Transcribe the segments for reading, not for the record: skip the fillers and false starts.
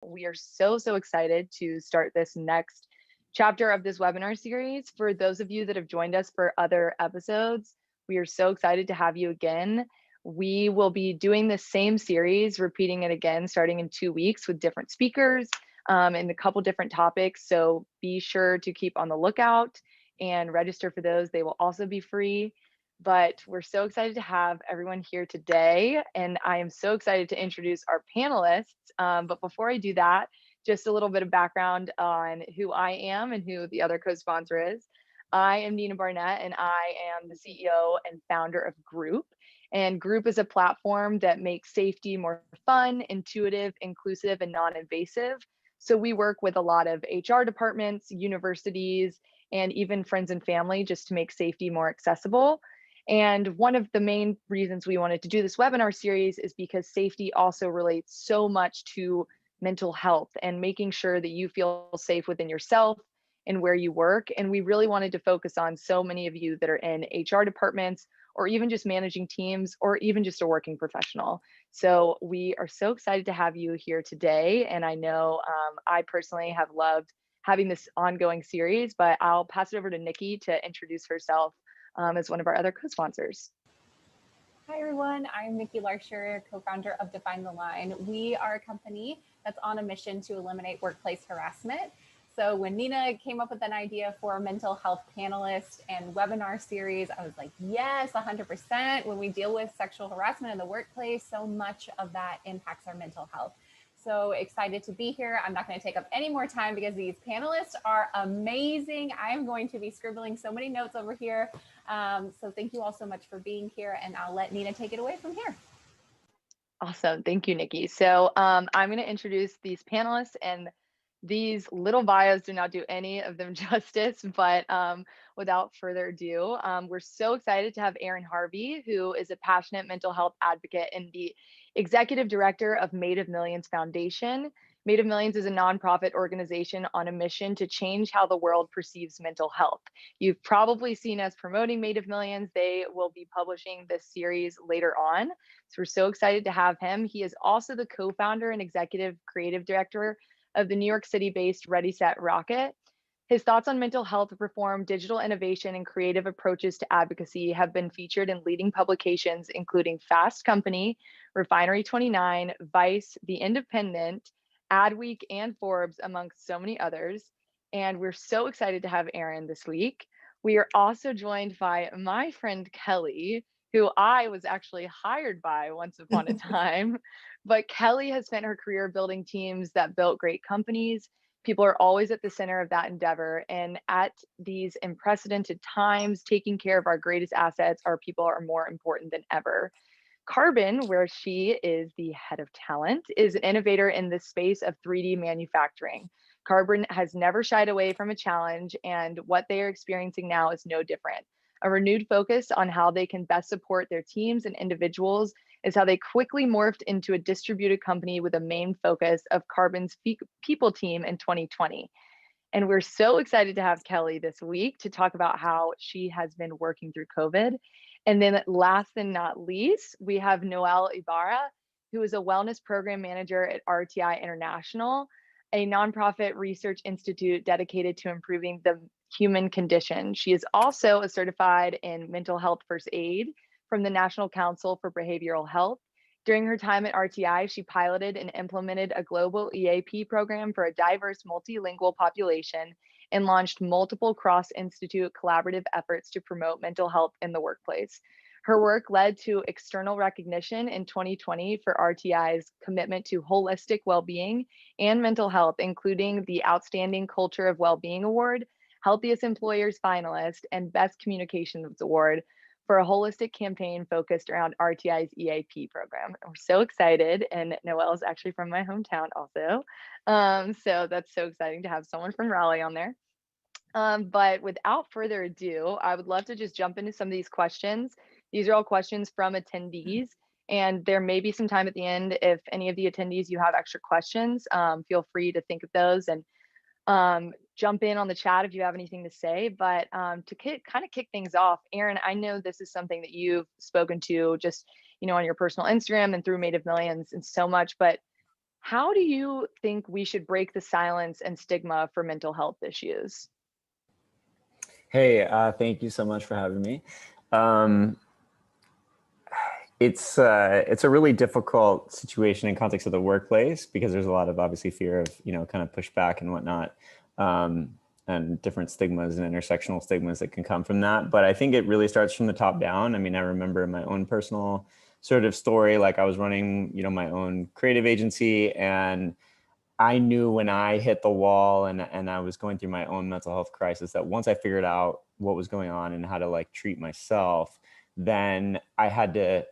We are so excited to start this next chapter of this webinar series. For those of you that have joined us for other episodes, we are so excited to have you again. We will be doing the same series, repeating it again, starting in 2 weeks with different speakers and a couple different topics. So be sure to keep on the lookout and register for those. They will also be free. But we're so excited to have everyone here today. And I am so excited to introduce our panelists. But before I do that, just a little bit of background on who I am and who the other co-sponsor is. I am Nina Barnett, and I am the CEO and founder of Grooop. And Grooop is a platform that makes safety more fun, intuitive, inclusive, and non-invasive. So we work with a lot of HR departments, universities, and even friends and family just to make safety more accessible. And one of the main reasons we wanted to do this webinar series is because safety also relates so much to mental health and making sure that you feel safe within yourself and where you work. And we really wanted to focus on so many of you that are in HR departments or even just managing teams or even just a working professional. So we are so excited to have you here today. And I know I personally have loved having this ongoing series, but I'll pass it over to Nikki to introduce herself as one of our other co-sponsors. Hi everyone, I'm Nikki Larsher, co-founder of Define the Line. We are a company that's on a mission to eliminate workplace harassment. So when Nina came up with an idea for a mental health panelist and webinar series, I was like, yes, 100%. When we deal with sexual harassment in the workplace, so much of that impacts our mental health. So excited to be here. I'm not going to take up any more time because these panelists are amazing. I'm going to be scribbling so many notes over here. So thank you all so much for being here, and I'll let Nina take it away from here. Awesome. Thank you, Nikki. So I'm going to introduce these panelists, and these little bios do not do any of them justice, but without further ado, we're so excited to have Harvey, who is a passionate mental health advocate and the executive director of Made of Millions Foundation. Made of Millions is a nonprofit organization on a mission to change how the world perceives mental health. You've probably seen us promoting Made of Millions. They will be publishing this series later on. So we're so excited to have him. He is also the co-founder and executive creative director of the New York City-based Ready, Set, Rocket. His thoughts on mental health reform, digital innovation, and creative approaches to advocacy have been featured in leading publications, including Fast Company, Refinery 29, Vice, The Independent, Adweek, and Forbes, amongst so many others. And we're so excited to have Aaron this week. We are also joined by my friend Kelly, who I was actually hired by once upon a time. But Kelly has spent her career building teams that built great companies. People are always at the center of that endeavor. And at these unprecedented times, taking care of our greatest assets, our people, are more important than ever. Carbon, where she is the head of talent, is an innovator in the space of 3D manufacturing. Carbon has never shied away from a challenge, and what they are experiencing now is no different. A renewed focus on how they can best support their teams and individuals is how they quickly morphed into a distributed company with a main focus of Carbon's people team in 2020. And we're so excited to have Kelly this week to talk about how she has been working through COVID. And then last and not least, we have Noel Ibarra, who is a wellness program manager at RTI International, a nonprofit research institute dedicated to improving the human condition. She is also a certified in mental health first aid from the National Council for Behavioral Health. During her time at RTI, she piloted and implemented a global EAP program for a diverse multilingual population and launched multiple cross-institute collaborative efforts to promote mental health in the workplace. Her work led to external recognition in 2020 for RTI's commitment to holistic well-being and mental health, including the Outstanding Culture of Wellbeing Award, Healthiest Employers finalist, and Best Communications Award for a holistic campaign focused around RTI's EAP program. We're so excited, and Noelle is actually from my hometown also. So that's so exciting to have someone from Raleigh on there. But without further ado, I would love to just jump into some of these questions. These are all questions from attendees, and there may be some time at the end if any of the attendees you have extra questions. Feel free to think of those and jump in on the chat if you have anything to say. But to kind of kick things off, Aaron, I know this is something that you've spoken to just, on your personal Instagram and through Made of Millions and so much, but How do you think we should break the silence and stigma for mental health issues? Hey, thank you so much for having me. Um, it's a really difficult situation in context of the workplace because there's a lot of obviously fear of kind of pushback and whatnot, and different stigmas and intersectional stigmas that can come from that. But I think it really starts from the top down. I mean, I remember my own personal sort of story. Like I was running my own creative agency, and I knew when I hit the wall and I was going through my own mental health crisis that once I figured out what was going on and how to like treat myself, then I had to,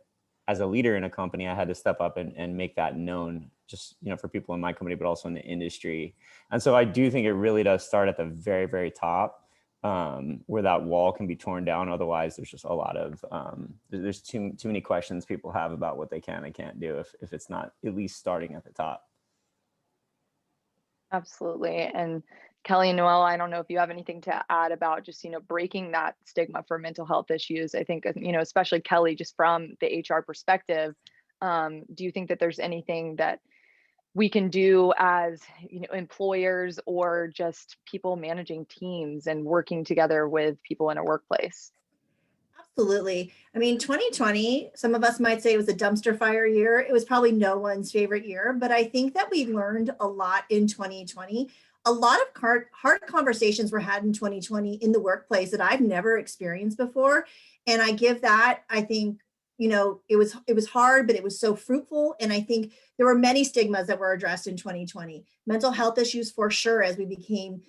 as a leader in a company, I had to step up and make that known just, for people in my company, but also in the industry. And so I do think it really does start at the very, very top, where that wall can be torn down. Otherwise, there's just a lot of, there's too many questions people have about what they can and can't do if it's not at least starting at the top. Absolutely. And Kelly and Noel, I don't know if you have anything to add about just, breaking that stigma for mental health issues. I think, especially Kelly, just from the HR perspective, do you think that there's anything that we can do as, employers or just people managing teams and working together with people in a workplace? Absolutely. I mean, 2020, some of us might say it was a dumpster fire year. It was probably no one's favorite year, but I think that we learned a lot in 2020. A lot of hard conversations were had in 2020 in the workplace that I've never experienced before. And I give that, I think, it was hard, but it was so fruitful. And I think there were many stigmas that were addressed in 2020. Mental health issues for sure, as we became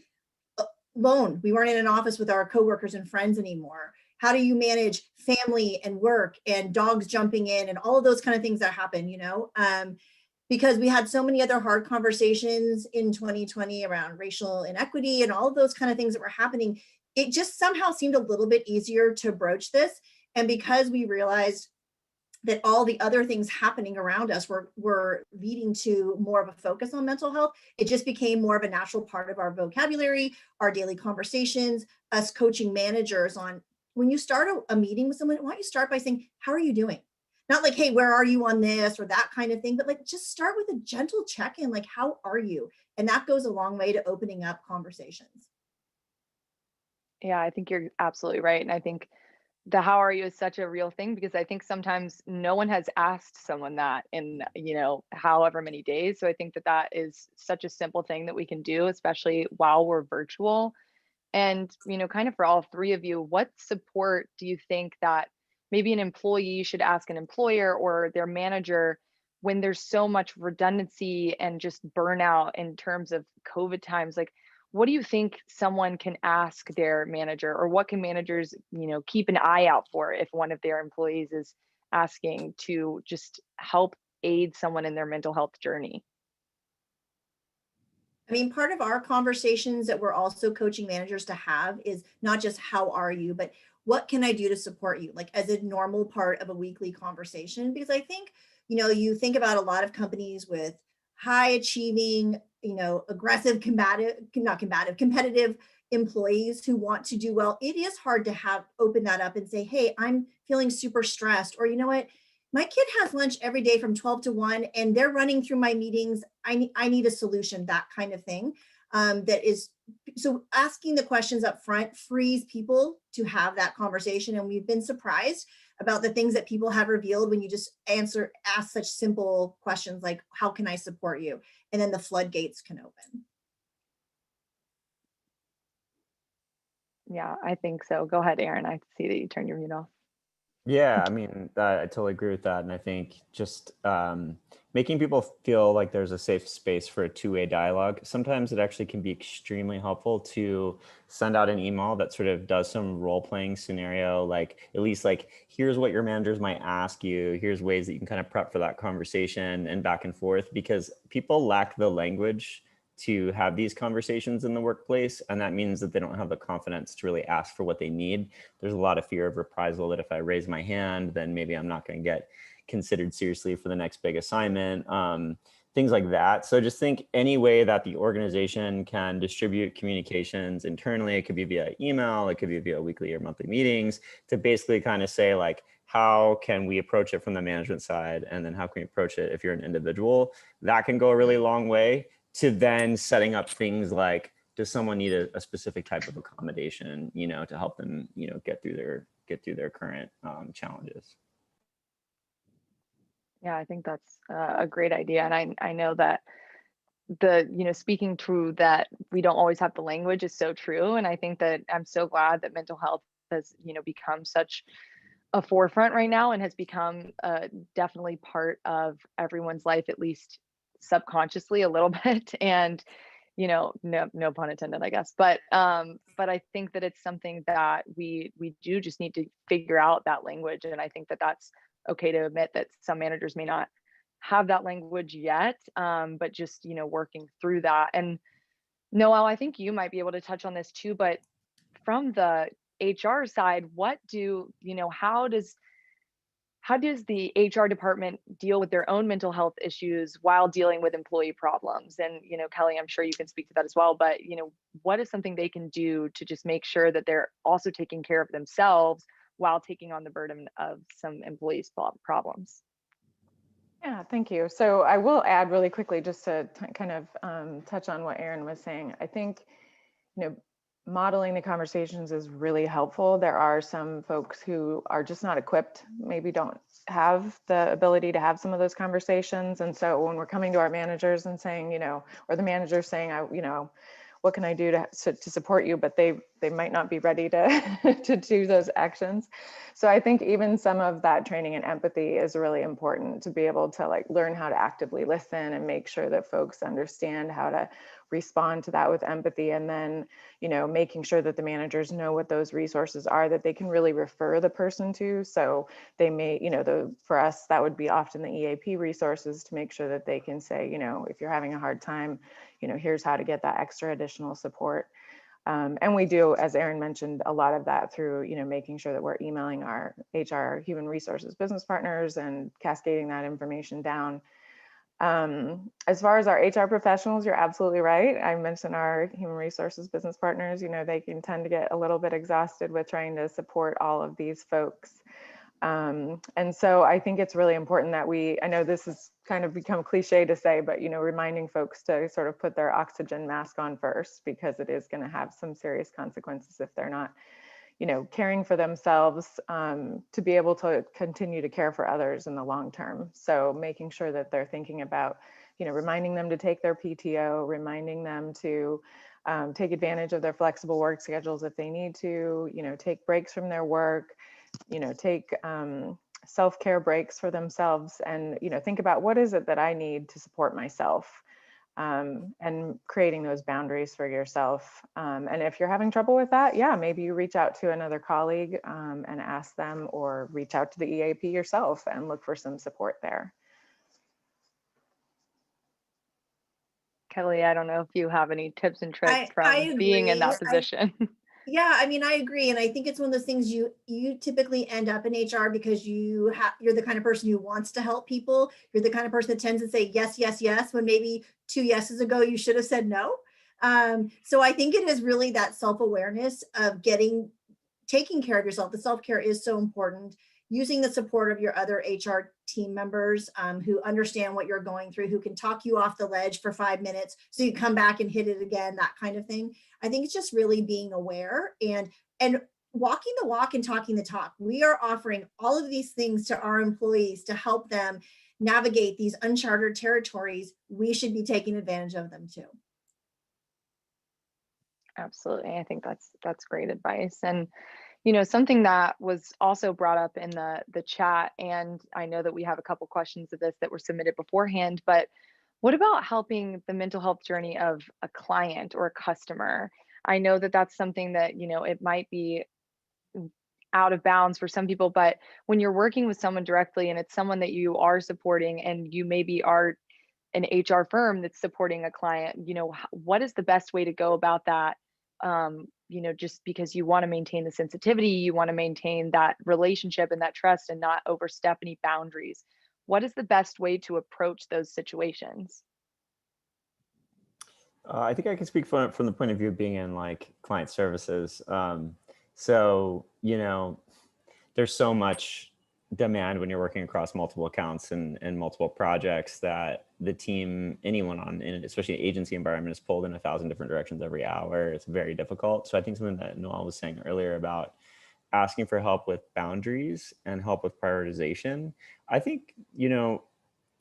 alone. We weren't in an office with our coworkers and friends anymore. How do you manage family and work and dogs jumping in and all of those kind of things that happen, because we had so many other hard conversations in 2020 around racial inequity and all of those kind of things that were happening. It just somehow seemed a little bit easier to broach this. And because we realized that all the other things happening around us were leading to more of a focus on mental health, it just became more of a natural part of our vocabulary, our daily conversations, us coaching managers on when you start a meeting with someone, why don't you start by saying, how are you doing? Not like, hey, where are you on this or that kind of thing, but like just start with a gentle check-in, like, how are you? And that goes a long way to opening up conversations. Yeah, I think you're absolutely right. And I think the how are you is such a real thing because I think sometimes no one has asked someone that in, however many days. So I think that that is such a simple thing that we can do, especially while we're virtual. And, kind of for all three of you, what support do you think that maybe an employee should ask an employer or their manager when there's so much redundancy and just burnout in terms of COVID times? Like, what do you think someone can ask their manager, or what can managers, keep an eye out for if one of their employees is asking to just help aid someone in their mental health journey? I mean, part of our conversations that we're also coaching managers to have is not just how are you, but what can I do to support you, like as a normal part of a weekly conversation? Because I think, you think about a lot of companies with high achieving, aggressive, competitive employees who want to do well. It is hard to have open that up and say, hey, I'm feeling super stressed, or you know what? My kid has lunch every day from 12 to 1 and they're running through my meetings. I need a solution, that kind of thing. That is, so asking the questions up front frees people to have that conversation. And we've been surprised about the things that people have revealed when you just ask such simple questions like, how can I support you? And then the floodgates can open. Yeah, I think so. Go ahead, Aaron. I see that you turned your mute off. Yeah, I mean, I totally agree with that. And I think just making people feel like there's a safe space for a two-way dialogue. Sometimes it actually can be extremely helpful to send out an email that sort of does some role-playing scenario, like at least like, here's what your managers might ask you. Here's ways that you can kind of prep for that conversation and back and forth, because people lack the language to have these conversations in the workplace. And that means that they don't have the confidence to really ask for what they need. There's a lot of fear of reprisal that if I raise my hand, then maybe I'm not going to get considered seriously for the next big assignment, things like that. So just think any way that the organization can distribute communications internally, it could be via email, it could be via weekly or monthly meetings, to basically kind of say like, how can we approach it from the management side, and then how can we approach it if you're an individual. That can go a really long way to then setting up things like, does someone need a specific type of accommodation, you know, to help them, you know, get through their current challenges. Yeah, I think that's a great idea. And I know that speaking to that, we don't always have the language is so true. And I think that I'm so glad that mental health has, become such a forefront right now and has become definitely part of everyone's life, at least subconsciously a little bit. And, no pun intended, I guess. But I think that it's something that we do just need to figure out that language. And I think that that's okay to admit that some managers may not have that language yet, but just, working through that. And Noel, I think you might be able to touch on this too, but from the HR side, how does the HR department deal with their own mental health issues while dealing with employee problems? And, Kelly, I'm sure you can speak to that as well, but, what is something they can do to just make sure that they're also taking care of themselves while taking on the burden of some employees' problems? Yeah, thank you. So I will add really quickly, just to kind of touch on what Erin was saying. I think, modeling the conversations is really helpful. There are some folks who are just not equipped, maybe don't have the ability to have some of those conversations. And so when we're coming to our managers and saying, or the manager saying, what can I do to support you? But they might not be ready to, to do those actions. So I think even some of that training and empathy is really important, to be able to learn how to actively listen and make sure that folks understand how to respond to that with empathy. And then, making sure that the managers know what those resources are that they can really refer the person to. So they may, for us, that would be often the EAP resources, to make sure that they can say, if you're having a hard time, here's how to get that extra additional support. And we do, as Erin mentioned, a lot of that through, making sure that we're emailing our HR human resources business partners and cascading that information down. As far as our HR professionals, you're absolutely right. I mentioned our human resources business partners, they can tend to get a little bit exhausted with trying to support all of these folks. And so I think it's really important that I know this has kind of become cliche to say, but, reminding folks to sort of put their oxygen mask on first, because it is going to have some serious consequences if they're not, caring for themselves, to be able to continue to care for others in the long term. So making sure that they're thinking about, reminding them to take their PTO, reminding them to take advantage of their flexible work schedules if they need to, take breaks from their work, take self-care breaks for themselves, and, think about, what is it that I need to support myself, and creating those boundaries for yourself. And if you're having trouble with that, yeah, maybe you reach out to another colleague and ask them, or reach out to the EAP yourself and look for some support there. Kelly, I don't know if you have any tips and tricks I from being in agree. that position. Yeah, I mean, I agree. And I think it's one of those things you typically end up in HR because you're the kind of person who wants to help people. You're the kind of person that tends to say yes, yes, yes, when maybe 2 yeses ago you should have said no. So I think it is really that self-awareness of taking care of yourself. The self-care is so important. Using the support of your other HR team members who understand what you're going through, who can talk you off the ledge for 5 minutes so you come back and hit it again, that kind of thing. I think it's just really being aware and walking the walk and talking the talk. We are offering all of these things to our employees to help them navigate these uncharted territories. We should be taking advantage of them too. Absolutely. I think that's great advice. And something that was also brought up in the chat, and I know that we have a couple questions of this that were submitted beforehand, but what about helping the mental health journey of a client or a customer? I know that that's something that, it might be out of bounds for some people, but when you're working with someone directly and it's someone that you are supporting, and you maybe are an HR firm that's supporting a client, what is the best way to go about that? Just because you want to maintain the sensitivity, you want to maintain that relationship and that trust and not overstep any boundaries. What is the best way to approach those situations? I think I can speak from the point of view of being in client services. So, there's so much demand when you're working across multiple accounts and multiple projects that the team, anyone on, in especially an agency environment, is pulled in 1,000 different directions every hour. It's very difficult. So I think something that Noel was saying earlier about asking for help with boundaries and help with prioritization, I think,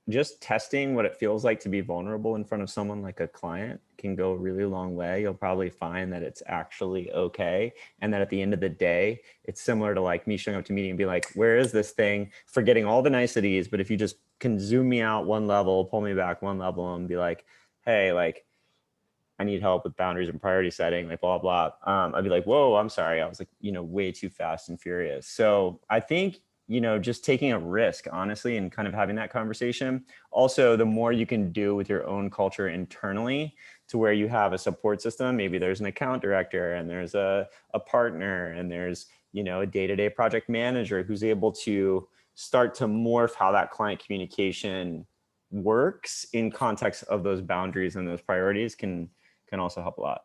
just testing what it feels like to be vulnerable in front of someone like a client can go a really long way. You'll probably find that it's actually okay. And that at the end of the day, it's similar to like me showing up to a meeting and be like, where is this thing? Forgetting all the niceties. But if you just can zoom me out one level, pull me back one level and be like, hey, like, I need help with boundaries and priority setting, like blah, blah. I'd be like, whoa, I'm sorry. I was like, way too fast and furious. So I think, just taking a risk, honestly, and kind of having that conversation. Also, the more you can do with your own culture internally to where you have a support system, maybe there's an account director and there's a partner and there's, a day-to-day project manager who's able to start to morph how that client communication works in context of those boundaries and those priorities can also help a lot.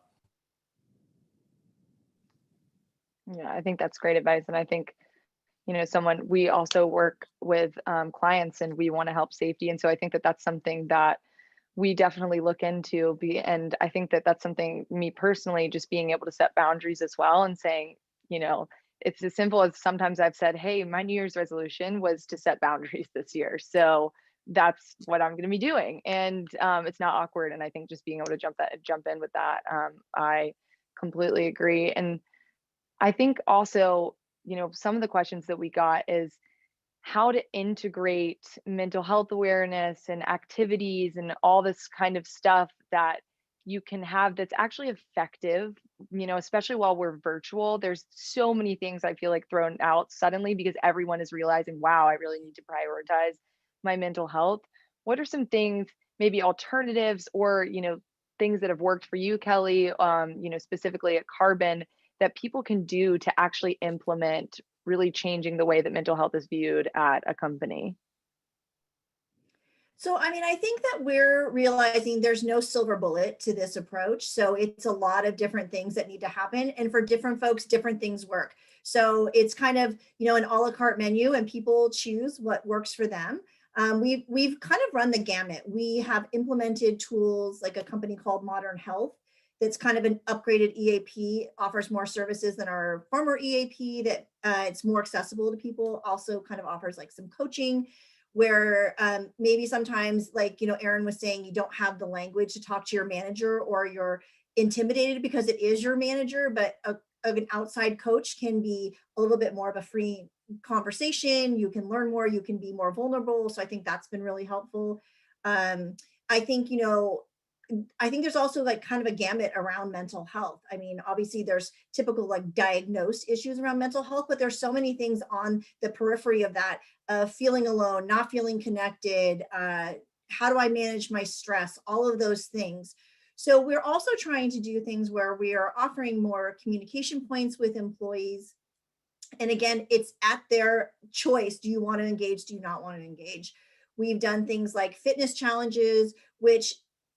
Yeah, I think that's great advice. And I think, we also work with clients and we want to help safety. And so I think that that's something that we definitely look into. And I think that that's something, me personally, just being able to set boundaries as well and saying, it's as simple as sometimes I've said, hey, my New Year's resolution was to set boundaries this year. So that's what I'm going to be doing. And it's not awkward. And I think just being able to jump in with that, I completely agree. And I think also, some of the questions that we got is how to integrate mental health awareness and activities and all this kind of stuff that you can have that's actually effective, especially while we're virtual. There's so many things I feel like thrown out suddenly because everyone is realizing, wow, I really need to prioritize my mental health. What are some things, maybe alternatives or, things that have worked for you, Kelly, specifically at Carbon, that people can do to actually implement really changing the way that mental health is viewed at a company? So, I think that we're realizing there's no silver bullet to this approach. So, it's a lot of different things that need to happen. And for different folks, different things work. So, it's kind of, an a la carte menu and people choose what works for them. We've kind of run the gamut. We have implemented tools like a company called Modern Health that's kind of an upgraded EAP, offers more services than our former EAP, that it's more accessible to people, also kind of offers like some coaching where maybe sometimes, like, Aaron was saying, you don't have the language to talk to your manager or you're intimidated because it is your manager, but an outside coach can be a little bit more of a free conversation. You can learn more, you can be more vulnerable. So I think that's been really helpful. I think, I think there's also like kind of a gamut around mental health. Obviously there's typical like diagnosed issues around mental health, but there's so many things on the periphery of that, feeling alone, not feeling connected, how do I manage my stress, all of those things. So we're also trying to do things where we are offering more communication points with employees. And again, it's at their choice. Do you want to engage? Do you not want to engage? We've done things like fitness challenges, which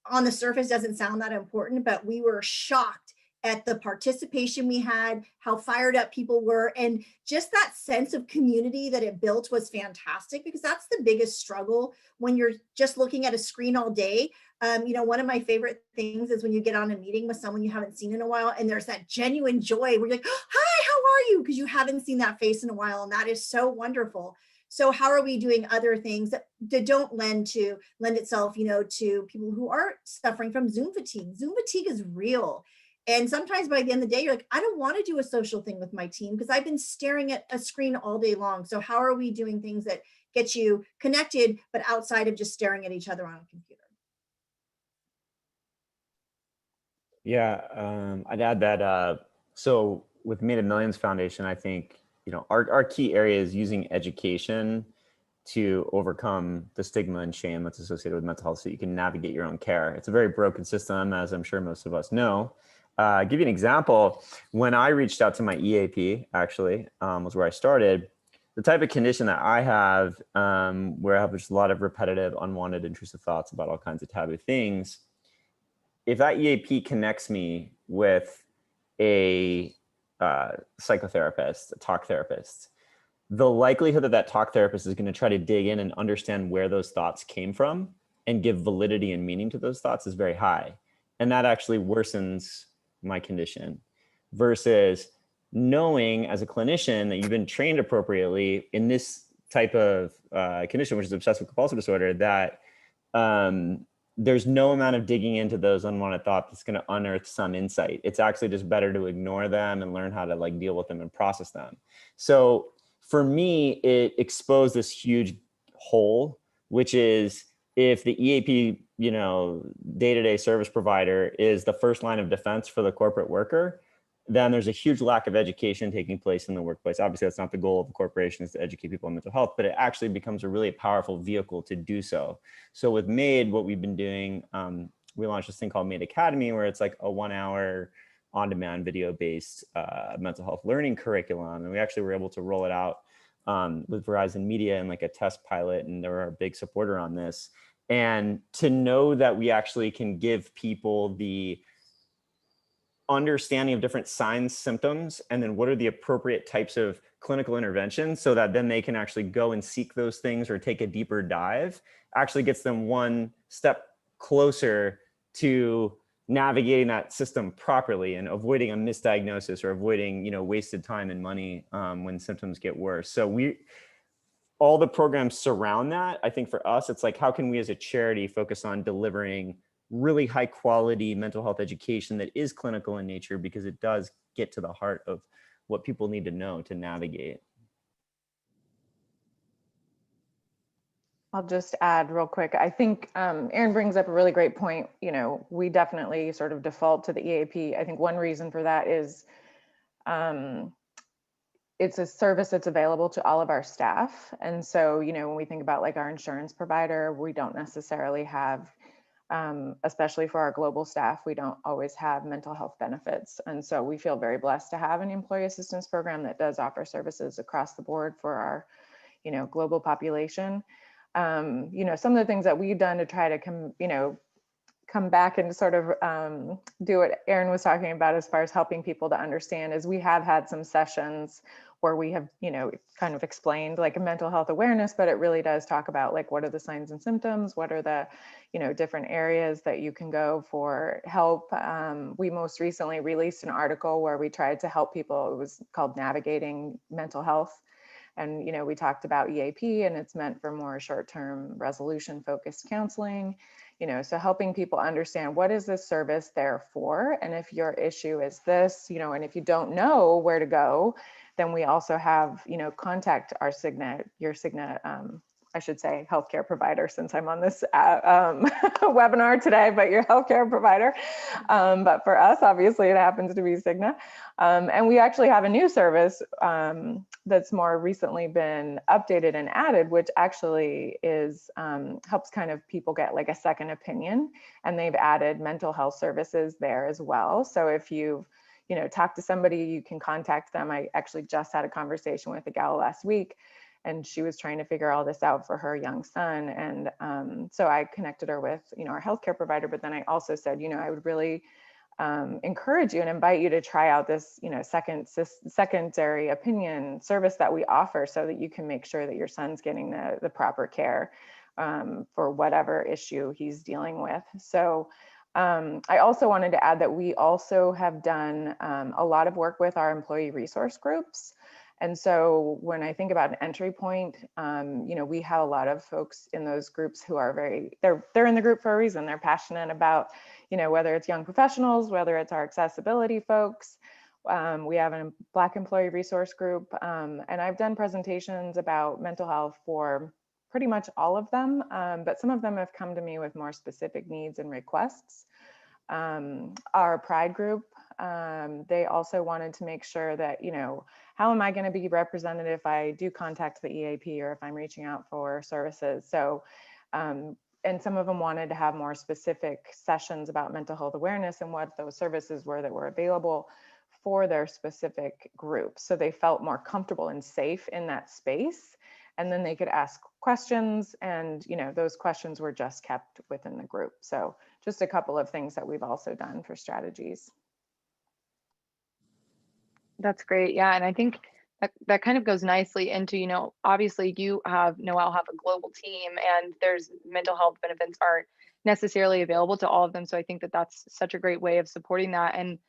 on the surface doesn't sound that important, but we were shocked at the participation we had, how fired up people were, and just that sense of community that it built was fantastic, because that's the biggest struggle when you're just looking at a screen all day. One of my favorite things is when you get on a meeting with someone you haven't seen in a while, and there's that genuine joy where you're like, hi, how are you? Because you haven't seen that face in a while, and that is so wonderful. So how are we doing other things that don't lend itself, to people who are suffering from Zoom fatigue? Zoom fatigue is real. And sometimes by the end of the day, you're like, I don't want to do a social thing with my team because I've been staring at a screen all day long. So how are we doing things that get you connected, but outside of just staring at each other on a computer? Yeah, I'd add that, so with Made of Millions Foundation, I think, our key area is using education to overcome the stigma and shame that's associated with mental health so you can navigate your own care. It's a very broken system, as I'm sure most of us know. I'll give you an example. When I reached out to my EAP, actually, was where I started, the type of condition that I have, where I have just a lot of repetitive, unwanted, intrusive thoughts about all kinds of taboo things, if that EAP connects me with a psychotherapist, a talk therapist, the likelihood that that talk therapist is going to try to dig in and understand where those thoughts came from and give validity and meaning to those thoughts is very high. And that actually worsens my condition versus knowing as a clinician that you've been trained appropriately in this type of condition, which is obsessive compulsive disorder, that there's no amount of digging into those unwanted thoughts that's going to unearth some insight. It's actually just better to ignore them and learn how to like deal with them and process them. So for me, it exposed this huge hole, which is if the EAP, you know, day-to-day service provider is the first line of defense for the corporate worker, then there's a huge lack of education taking place in the workplace. Obviously, that's not the goal of a corporation, is to educate people on mental health, but it actually becomes a really powerful vehicle to do so. So with MAID, what we've been doing, we launched this thing called MAID Academy, where it's like a 1 hour on-demand video-based mental health learning curriculum. And we actually were able to roll it out with Verizon Media and like a test pilot, and they were a big supporter on this. And to know that we actually can give people the understanding of different signs, symptoms, and then what are the appropriate types of clinical interventions so that then they can actually go and seek those things or take a deeper dive, actually gets them one step closer to navigating that system properly and avoiding a misdiagnosis or avoiding, you know, wasted time and money when symptoms get worse. So all the programs surround that. I think for us, it's like, how can we as a charity focus on delivering really high quality mental health education that is clinical in nature, because it does get to the heart of what people need to know to navigate. I'll just add real quick. I think Erin brings up a really great point. You know, we definitely sort of default to the EAP. I think one reason for that is it's a service that's available to all of our staff. And so, you know, when we think about like our insurance provider, we don't necessarily have, especially for our global staff, we don't always have mental health benefits. And so we feel very blessed to have an employee assistance program that does offer services across the board for our, you know, global population. You know, some of the things that we've done to try to come back and sort of do what Erin was talking about as far as helping people to understand is we have had some sessions where we have, you know, kind of explained like a mental health awareness, but it really does talk about like, what are the signs and symptoms? What are the, you know, different areas that you can go for help? We most recently released an article where we tried to help people. It was called Navigating Mental Health. And, you know, we talked about EAP, and it's meant for more short-term resolution focused counseling, you know, so helping people understand what is this service there for? And if your issue is this, you know, and if you don't know where to go, then we also have, you know, contact our your Cigna, I should say healthcare provider, since I'm on this webinar today, but your healthcare provider. But for us, obviously, it happens to be Cigna. And we actually have a new service that's more recently been updated and added, which actually is helps kind of people get like a second opinion. And they've added mental health services there as well. So if you've, you know, talked to somebody, you can contact them. I actually just had a conversation with a gal last week, and she was trying to figure all this out for her young son. And so I connected her with, you know, our healthcare provider, but then I also said, you know, I would really encourage you and invite you to try out this, you know, secondary opinion service that we offer, so that you can make sure that your son's getting the proper care for whatever issue he's dealing with. So I also wanted to add that we also have done a lot of work with our employee resource groups. And so when I think about an entry point, you know, we have a lot of folks in those groups who are they're in the group for a reason. They're passionate about, you know, whether it's young professionals, whether it's our accessibility folks. We have a Black employee resource group, and I've done presentations about mental health for pretty much all of them, but some of them have come to me with more specific needs and requests. Our Pride group, they also wanted to make sure that, you know, how am I going to be represented if I do contact the EAP or if I'm reaching out for services? So, and some of them wanted to have more specific sessions about mental health awareness and what those services were that were available for their specific group. So they felt more comfortable and safe in that space. And then they could ask questions, and, you know, those questions were just kept within the group. So just a couple of things that we've also done for strategies. That's great. Yeah. And I think that kind of goes nicely into, obviously you Noel have a global team, and there's mental health benefits aren't necessarily available to all of them. So I think that that's such a great way of supporting that. And,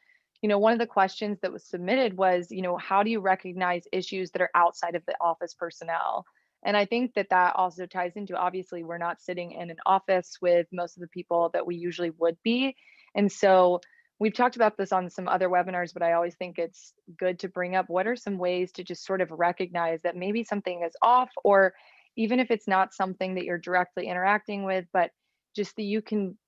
one of the questions that was submitted was, how do you recognize issues that are outside of the office personnel? And I think that that also ties into, obviously, we're not sitting in an office with most of the people that we usually would be. And so we've talked about this on some other webinars, but I always think it's good to bring up what are some ways to just sort of recognize that maybe something is off, or even if it's not something that you're directly interacting with, but just that you can,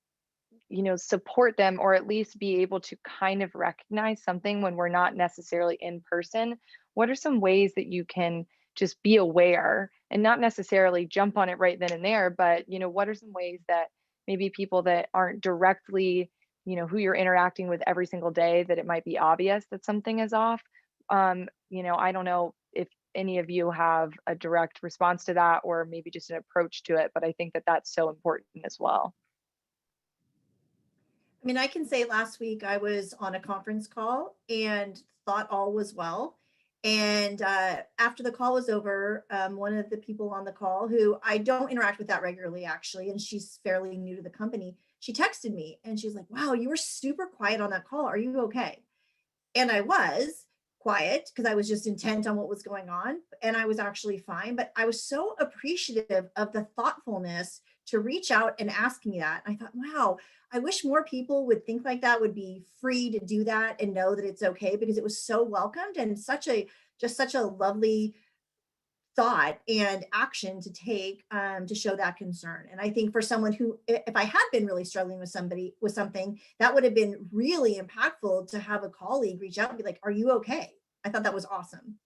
support them, or at least be able to kind of recognize something when we're not necessarily in person. What are some ways that you can just be aware and not necessarily jump on it right then and there, but, what are some ways that maybe people that aren't directly, who you're interacting with every single day, that it might be obvious that something is off? I don't know if any of you have a direct response to that, or maybe just an approach to it, but I think that that's so important as well. I mean, I can say last week I was on a conference call and thought all was well. And after the call was over, one of the people on the call, who I don't interact with that regularly, actually, and she's fairly new to the company, she texted me and she's like, "Wow, you were super quiet on that call. Are you okay?" And I was quiet because I was just intent on what was going on, and I was actually fine. But I was so appreciative of the thoughtfulness to reach out and ask me that. I thought, wow, I wish more people would think like that, would be free to do that and know that it's okay, because it was so welcomed and such a lovely thought and action to take, to show that concern. And I think for someone who, if I had been really struggling with something, that would have been really impactful to have a colleague reach out and be like, "Are you okay?" I thought that was awesome.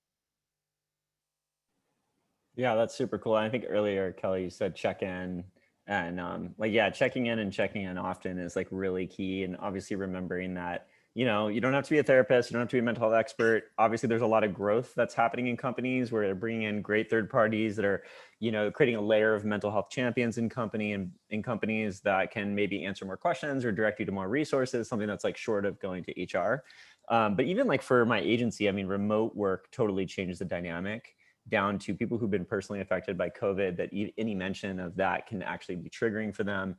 Yeah, that's super cool. I think earlier, Kelly, you said check in, and yeah, checking in and checking in often is like really key. And obviously remembering that, you don't have to be a therapist, you don't have to be a mental health expert. Obviously there's a lot of growth that's happening in companies where they're bringing in great third parties that are, creating a layer of mental health champions in companies that can maybe answer more questions or direct you to more resources, something that's like short of going to HR. But even like for my agency, I mean, remote work totally changed the dynamic, down to people who've been personally affected by COVID, that any mention of that can actually be triggering for them,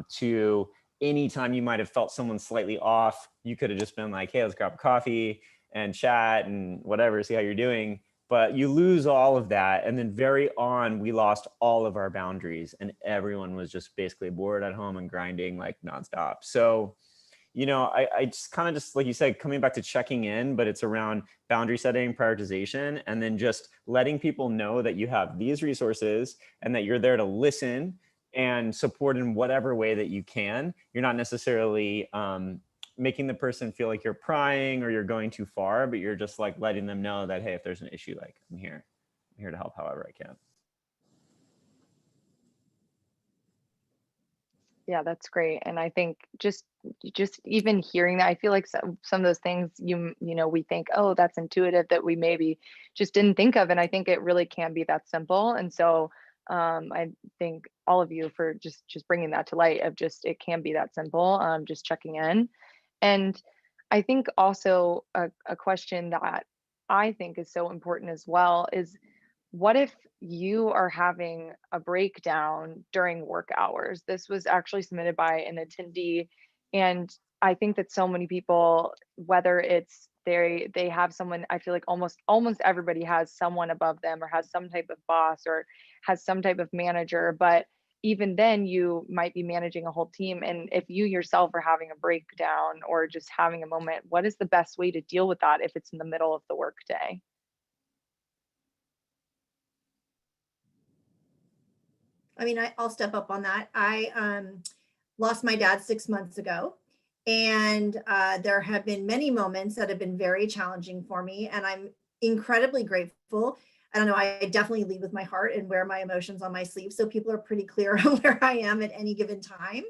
to anytime you might have felt someone slightly off, you could have just been like, "Hey, let's grab a coffee and chat and whatever, see how you're doing." But you lose all of that. And then very on, we lost all of our boundaries, and everyone was just basically bored at home and grinding like nonstop. So, I just kind of just, like you said, coming back to checking in, but it's around boundary setting, prioritization, and then just letting people know that you have these resources and that you're there to listen and support in whatever way that you can. You're not necessarily making the person feel like you're prying or you're going too far, but you're just like letting them know that, hey, if there's an issue, like I'm here to help however I can. Yeah, that's great. And I think just even hearing that, I feel like some of those things we think, oh, that's intuitive, that we maybe just didn't think of. And I think it really can be that simple. And so I thank all of you for just bringing that to light, of just, it can be that simple, just checking in. And I think also a question that I think is so important as well is, what if you are having a breakdown during work hours? This was actually submitted by an attendee. And I think that so many people, whether it's they have someone, I feel like almost everybody has someone above them, or has some type of boss, or has some type of manager. But even then, you might be managing a whole team. And if you yourself are having a breakdown or just having a moment, what is the best way to deal with that if it's in the middle of the workday? I mean, I'll step up on that. I lost my dad 6 months ago, and there have been many moments that have been very challenging for me, and I'm incredibly grateful. I don't know, I definitely lead with my heart and wear my emotions on my sleeve, so people are pretty clear on where I am at any given time.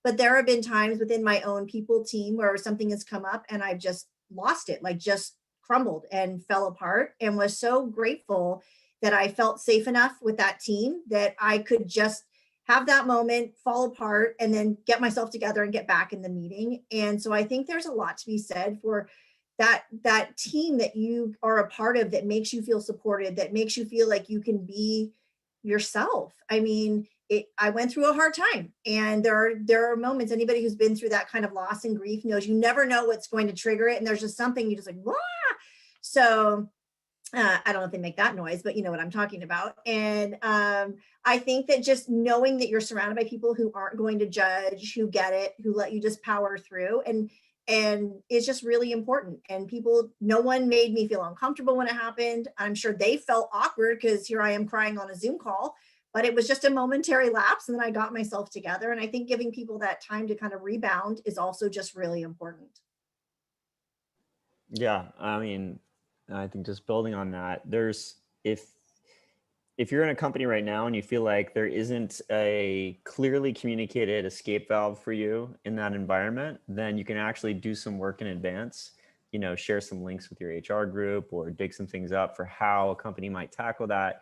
But there have been times within my own people team where something has come up and I've just lost it, like just crumbled and fell apart, and was so grateful that I felt safe enough with that team that I could just have that moment, fall apart, and then get myself together and get back in the meeting. And so I think there's a lot to be said for that team that you are a part of, that makes you feel supported, that makes you feel like you can be yourself. I mean, I went through a hard time, and there are moments, anybody who's been through that kind of loss and grief knows you never know what's going to trigger it. And there's just something you just like, wah! So I don't know if they make that noise, but you know what I'm talking about. And I think that just knowing that you're surrounded by people who aren't going to judge, who get it, who let you just power through, and it's just really important. And people, no one made me feel uncomfortable when it happened. I'm sure they felt awkward because here I am crying on a Zoom call, but it was just a momentary lapse, and then I got myself together. And I think giving people that time to kind of rebound is also just really important. Yeah, I mean, I think just building on that, if you're in a company right now and you feel like there isn't a clearly communicated escape valve for you in that environment, then you can actually do some work in advance, share some links with your HR group or dig some things up for how a company might tackle that.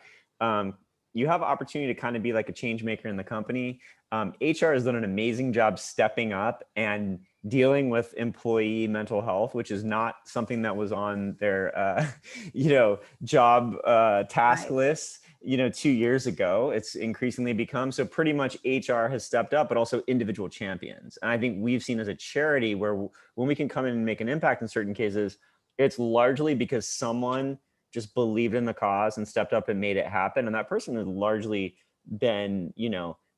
You have opportunity to kind of be like a change maker in the company. HR has done an amazing job stepping up and dealing with employee mental health, which is not something that was on their, job task list, 2 years ago. It's increasingly become, so pretty much HR has stepped up, but also individual champions. And I think we've seen as a charity where when we can come in and make an impact in certain cases, it's largely because someone just believed in the cause and stepped up and made it happen. And that person has largely been,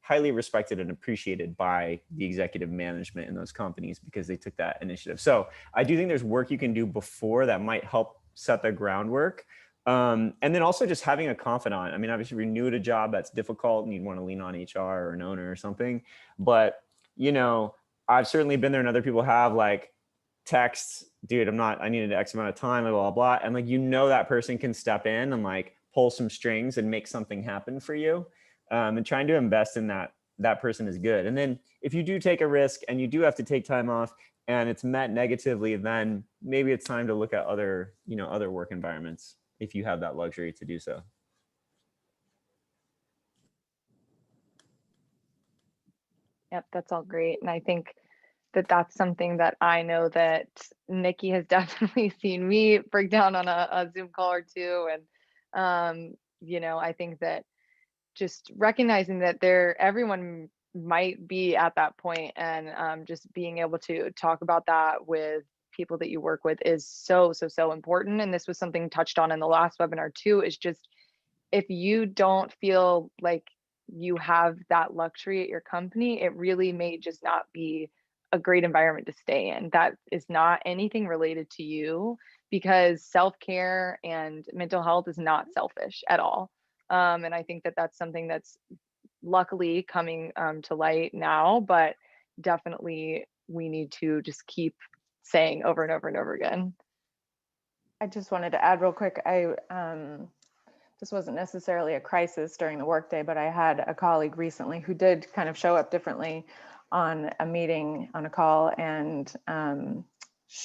highly respected and appreciated by the executive management in those companies because they took that initiative. So I do think there's work you can do before that might help set the groundwork. And then also just having a confidant. I mean, obviously, if you're new at a job, that's difficult and you'd want to lean on HR or an owner or something. But, I've certainly been there, and other people have, like, texts, dude, I needed X amount of time, blah, blah, blah. And like, that person can step in and like pull some strings and make something happen for you. And trying to invest in that person is good. And then if you do take a risk and you do have to take time off and it's met negatively, then maybe it's time to look at other work environments if you have that luxury to do so. Yep, that's all great. And I think that that's something that I know that Nikki has definitely seen me break down on a Zoom call or two. And, I think that just recognizing that everyone might be at that point, and just being able to talk about that with people that you work with is so, so, so important. And this was something touched on in the last webinar too, is just, if you don't feel like you have that luxury at your company, it really may just not be a great environment to stay in. That is not anything related to you, because self-care and mental health is not selfish at all. And I think that that's something that's luckily coming to light now, but definitely we need to just keep saying over and over and over again. I just wanted to add real quick, this wasn't necessarily a crisis during the workday, but I had a colleague recently who did kind of show up differently on a meeting, on a call, and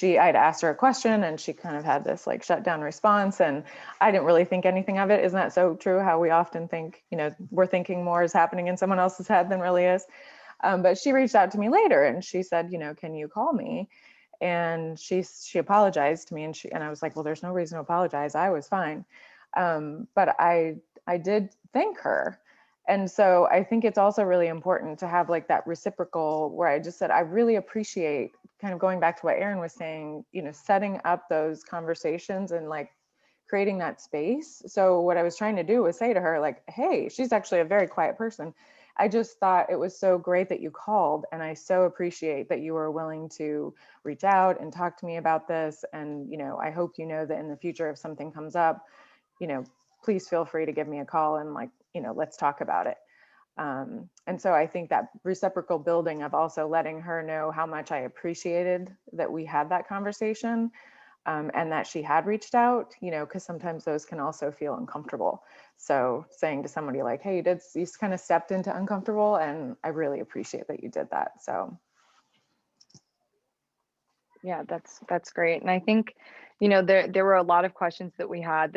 I'd asked her a question and she kind of had this like shutdown response, and I didn't really think anything of it. Isn't that so true? How we often think, we're thinking more is happening in someone else's head than really is. But she reached out to me later and she said, can you call me? And she apologized to me, and I was like, well, there's no reason to apologize. I was fine. But I did thank her. And so I think it's also really important to have like that reciprocal, where I just said, I really appreciate, kind of going back to what Erin was saying, setting up those conversations and like creating that space. So what I was trying to do was say to her, like, hey, she's actually a very quiet person. I just thought it was so great that you called, and I so appreciate that you were willing to reach out and talk to me about this. And, I hope you know that in the future, if something comes up, please feel free to give me a call and like, let's talk about it. And so I think that reciprocal building of also letting her know how much I appreciated that we had that conversation, and that she had reached out, because sometimes those can also feel uncomfortable. So saying to somebody like, hey, you kind of stepped into uncomfortable, and I really appreciate that you did that. So. Yeah, that's great. And I think, there were a lot of questions that we had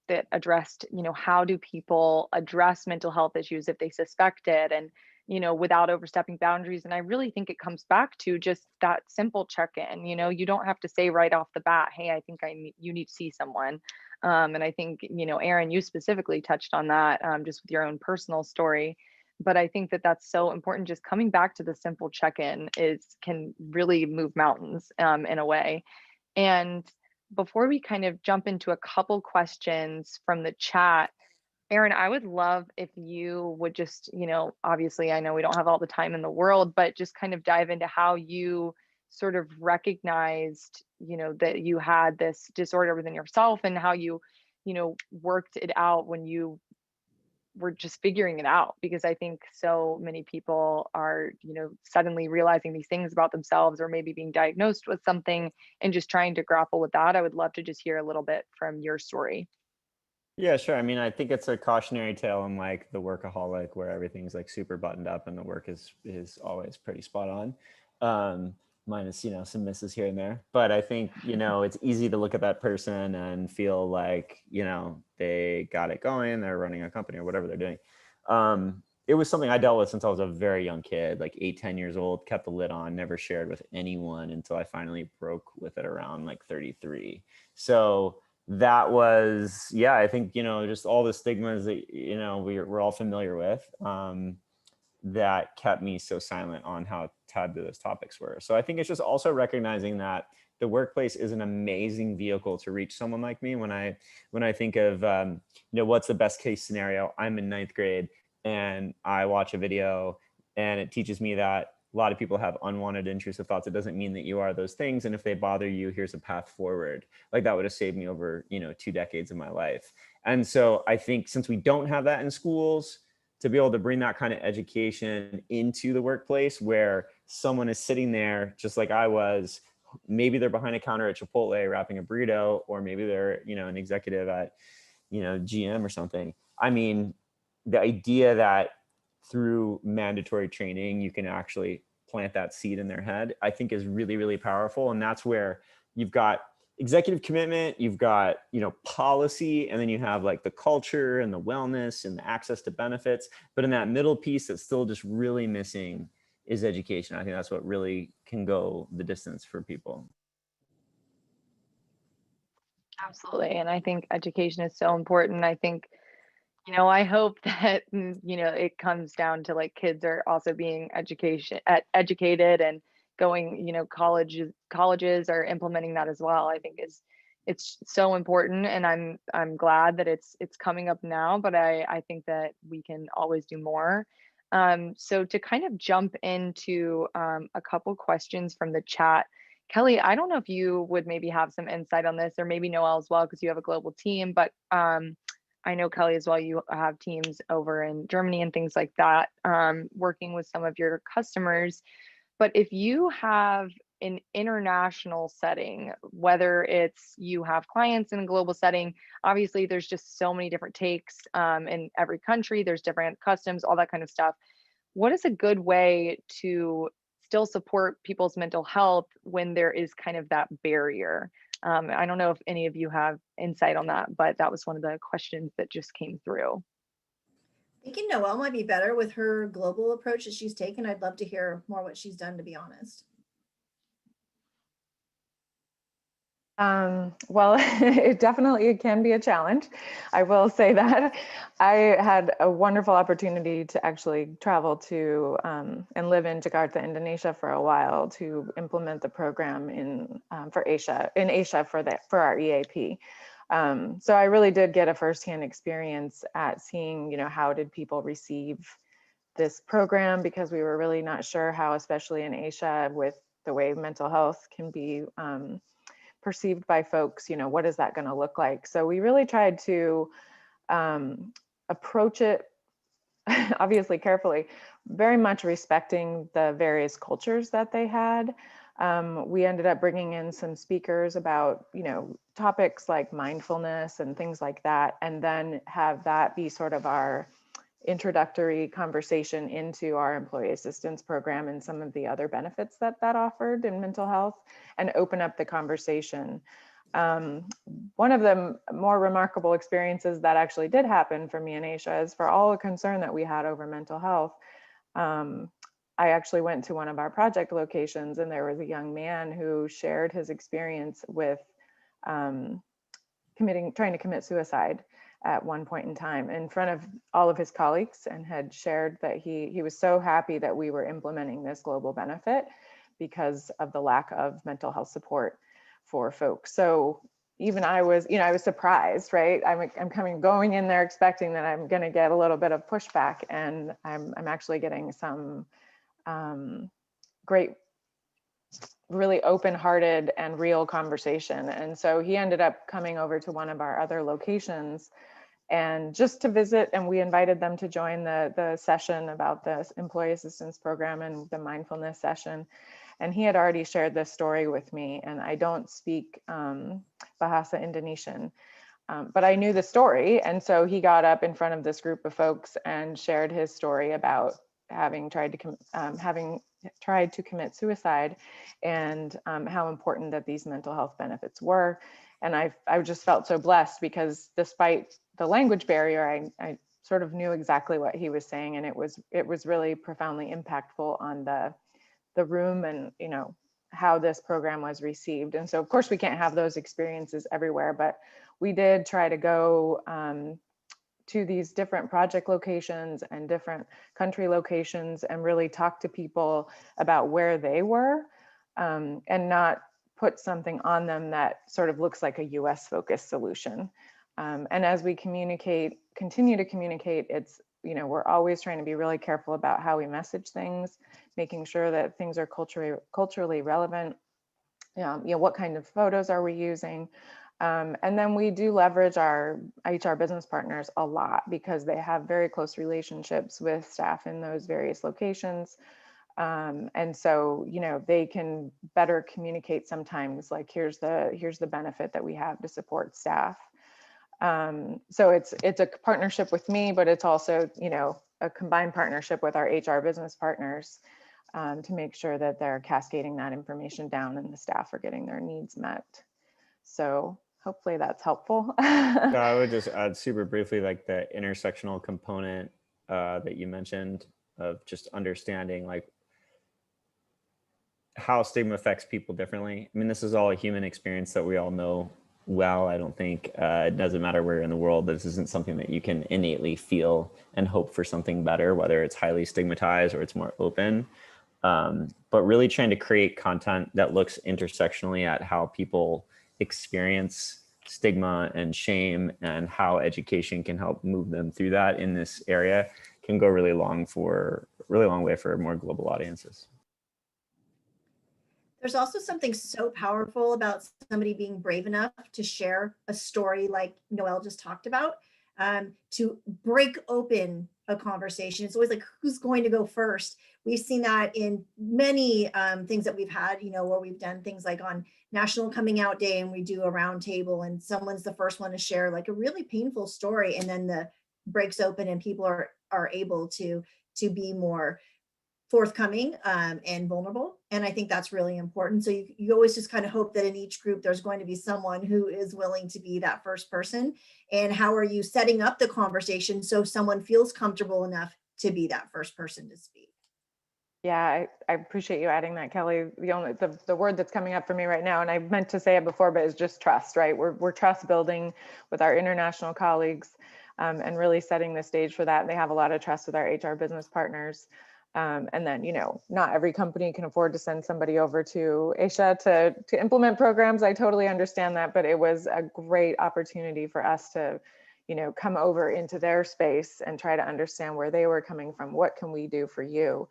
that addressed, how do people address mental health issues if they suspect it? And without overstepping boundaries. And I really think it comes back to just that simple check-in. You don't have to say right off the bat, hey, I think you need to see someone. And I think, Erin, you specifically touched on that, just with your own personal story. But I think that that's so important. Just coming back to the simple check-in can really move mountains, in a way. And before we kind of jump into a couple questions from the chat, Erin, I would love if you would just, obviously I know we don't have all the time in the world, but just kind of dive into how you sort of recognized, that you had this disorder within yourself, and how you, worked it out when you were just figuring it out. Because I think so many people are, suddenly realizing these things about themselves, or maybe being diagnosed with something and just trying to grapple with that. I would love to just hear a little bit from your story. Yeah, sure. I mean, I think it's a cautionary tale in like the workaholic, where everything's like super buttoned up and the work is always pretty spot on. Minus, some misses here and there. But I think, it's easy to look at that person and feel like, they got it going, they're running a company or whatever they're doing. It was something I dealt with since I was a very young kid, like 8, 10 years old, kept the lid on, never shared with anyone until I finally broke with it around like 33. So that was, yeah, I think, just all the stigmas that, we're all familiar with, that kept me so silent on how taboo those topics were. So I think it's just also recognizing that the workplace is an amazing vehicle to reach someone like me. When I think of, what's the best case scenario, I'm in 9th grade and I watch a video and it teaches me that a lot of people have unwanted intrusive thoughts. It doesn't mean that you are those things. And if they bother you, here's a path forward. Like that would have saved me over, 2 decades of my life. And so I think since we don't have that in schools, to be able to bring that kind of education into the workplace, where someone is sitting there just like I was, maybe they're behind a counter at Chipotle wrapping a burrito, or maybe they're, an executive at, GM or something. I mean, the idea that through mandatory training, you can actually plant that seed in their head, I think is really, really powerful. And that's where you've got executive commitment, you've got, policy, and then you have like the culture and the wellness and the access to benefits. But in that middle piece that's still just really missing is education. I think that's what really can go the distance for people. Absolutely. And I think education is so important. I think, I hope that, it comes down to like kids are also being educated and going, colleges are implementing that as well. I think it's so important, and I'm glad that it's coming up now, but I think that we can always do more. So to kind of jump into a couple questions from the chat, Kelly, I don't know if you would maybe have some insight on this, or maybe Noel as well, because you have a global team, but I know, Kelly, as well, you have teams over in Germany and things like that, working with some of your customers. But if you have an international setting, whether it's you have clients in a global setting, obviously there's just so many different takes in every country, there's different customs, all that kind of stuff. What is a good way to still support people's mental health when there is kind of that barrier? I don't know if any of you have insight on that, but that was one of the questions that just came through. Thinking Noelle might be better with her global approach that she's taken. I'd love to hear more what she's done, to be honest. Well, it definitely can be a challenge. I will say that. I had a wonderful opportunity to actually travel to and live in Jakarta, Indonesia for a while to implement the program in Asia for our EAP. So I really did get a firsthand experience at seeing, how did people receive this program, because we were really not sure how, especially in Asia, with the way mental health can be perceived by folks, what is that going to look like? So we really tried to approach it, obviously carefully, very much respecting the various cultures that they had. We ended up bringing in some speakers about, topics like mindfulness and things like that, and then have that be sort of our introductory conversation into our employee assistance program and some of the other benefits that offered in mental health, and open up the conversation. One of the more remarkable experiences that actually did happen for me in Asia is, for all the concern that we had over mental health, I actually went to one of our project locations, and there was a young man who shared his experience with trying to commit suicide at one point in time in front of all of his colleagues, and had shared that he was so happy that we were implementing this global benefit because of the lack of mental health support for folks. So even I was surprised, right? I'm going in there expecting that I'm going to get a little bit of pushback, and I'm actually getting some great, really open-hearted and real conversation. And so he ended up coming over to one of our other locations and just to visit, and we invited them to join the session about the employee assistance program and the mindfulness session. And he had already shared this story with me, and I don't speak Bahasa Indonesian, but I knew the story. And so he got up in front of this group of folks and shared his story about having tried to commit suicide, and how important that these mental health benefits were. And I just felt so blessed, because despite the language barrier, I sort of knew exactly what he was saying, and it was really profoundly impactful on the room, and how this program was received. And so of course we can't have those experiences everywhere, but we did try to go to these different project locations and different country locations and really talk to people about where they were, and not put something on them that sort of looks like a US focused solution. And as we continue to communicate, it's, we're always trying to be really careful about how we message things, making sure that things are culturally relevant. What kind of photos are we using? And then we do leverage our HR business partners a lot, because they have very close relationships with staff in those various locations. And so, they can better communicate sometimes, like, here's the benefit that we have to support staff. So it's a partnership with me, but it's also, a combined partnership with our HR business partners, to make sure that they're cascading that information down and the staff are getting their needs met. So hopefully that's helpful. So I would just add super briefly, like the intersectional component that you mentioned, of just understanding like how stigma affects people differently. I mean, this is all a human experience that we all know well. I don't think it doesn't matter where in the world, this isn't something that you can innately feel and hope for something better, whether it's highly stigmatized or it's more open. But really trying to create content that looks intersectionally at how people experience stigma and shame, and how education can help move them through that in this area, can go really long way for more global audiences. There's also something so powerful about somebody being brave enough to share a story like Noel just talked about, to break open a conversation. It's always like, who's going to go first? We've seen that in many things that we've had, where we've done things like on National Coming Out Day, and we do a round table and someone's the first one to share like a really painful story, and then the breaks open and people are able to be more forthcoming and vulnerable. And I think that's really important. So you always just kind of hope that in each group, there's going to be someone who is willing to be that first person. And how are you setting up the conversation so someone feels comfortable enough to be that first person to speak? Yeah, I appreciate you adding that, Kelly. The word that's coming up for me right now, and I meant to say it before, but is just trust, right? We're trust building with our international colleagues, and really setting the stage for that. They have a lot of trust with our HR business partners. And then, not every company can afford to send somebody over to Asia to implement programs. I totally understand that, but it was a great opportunity for us to, come over into their space and try to understand where they were coming from. What can we do for you?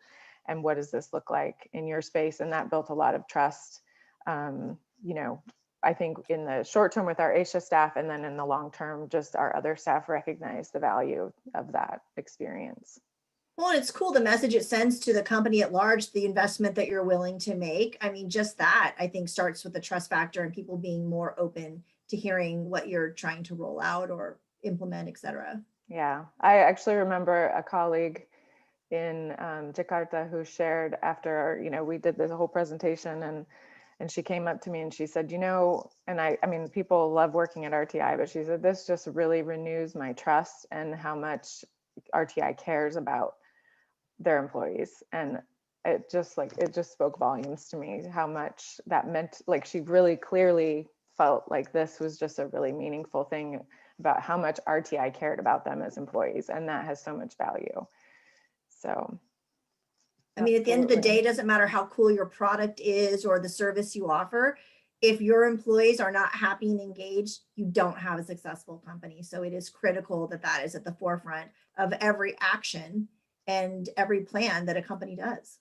And what does this look like in your space? And that built a lot of trust, I think in the short term with our Asia staff, and then in the long term, just our other staff recognize the value of that experience. Well, and it's cool the message it sends to the company at large, the investment that you're willing to make. I mean, just that I think starts with the trust factor and people being more open to hearing what you're trying to roll out or implement, et cetera. Yeah, I actually remember a colleague in Jakarta who shared after, we did this whole presentation, and she came up to me and she said, and I mean, people love working at RTI, but she said, this just really renews my trust and how much RTI cares about their employees. And it just spoke volumes to me how much that meant. Like, she really clearly felt like this was just a really meaningful thing about how much RTI cared about them as employees, and that has so much value. So I mean, at the end of the absolutely. day, it doesn't matter how cool your product is or the service you offer. If your employees are not happy and engaged, you don't have a successful company. So it is critical that that is at the forefront of every action and every plan that a company does.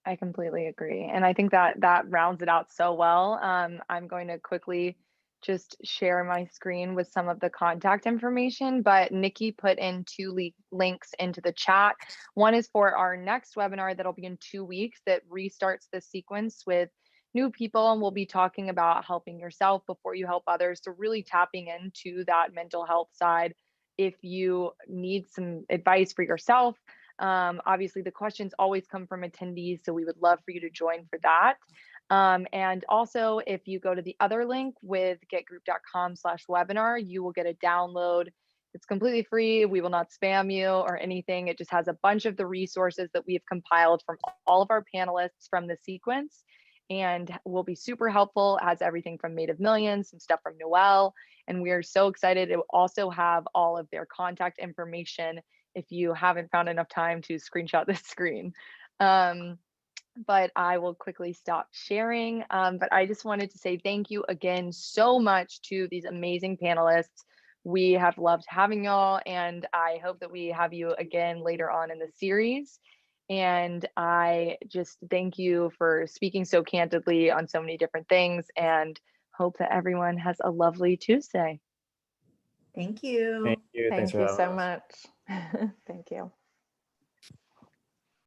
I completely agree. And I think that that rounds it out so well. I'm going to quickly just share my screen with some of the contact information, but Nikki put in two links into the chat. One is for our next webinar that'll be in 2 weeks that restarts the sequence with new people, and we'll be talking about helping yourself before you help others. So really tapping into that mental health side. If you need some advice for yourself, obviously the questions always come from attendees, so we would love for you to join for that. And also, if you go to the other link with getgroup.com/webinar, you will get a download. It's completely free. We will not spam you or anything. It just has a bunch of the resources that we've compiled from all of our panelists from the sequence, and will be super helpful. It has everything from Made of Millions, some stuff from Noel, and we are so excited. It will also have all of their contact information if you haven't found enough time to screenshot this screen. But I will quickly stop sharing. But I just wanted to say thank you again so much to these amazing panelists. We have loved having y'all, and I hope that we have you again later on in the series. And I just thank you for speaking so candidly on so many different things, and hope that everyone has a lovely Tuesday. Thank you. Thank you. Thanks Thank for you having so us. much. Thank you.